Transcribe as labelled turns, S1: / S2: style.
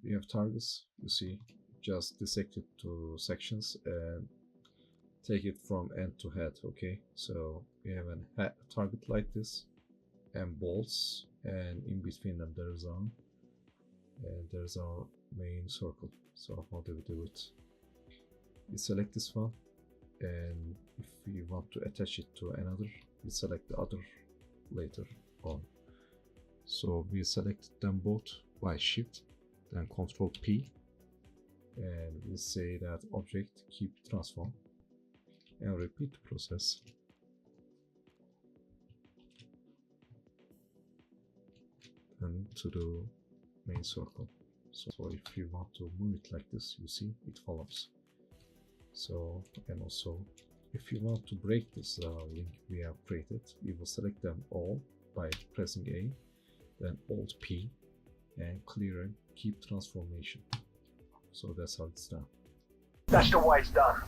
S1: we have targets, you see, just dissect it to sections and take it from end to head. Okay, so we have a target like this and bolts, and in between them there's arm, and there's our main circle. So how do we do it? We select this one, and if we want to attach it to another, we select the other later on. So we select them both by shift, then Ctrl P, and we say that object keep transform, and repeat the process. And to the main circle. So if you want to move it like this, you see it follows. So, and also if you want to break this link we have created, we will select them all by pressing A, then Alt P, and clear and keep transformation. So that's how it's done.
S2: That's the way it's done.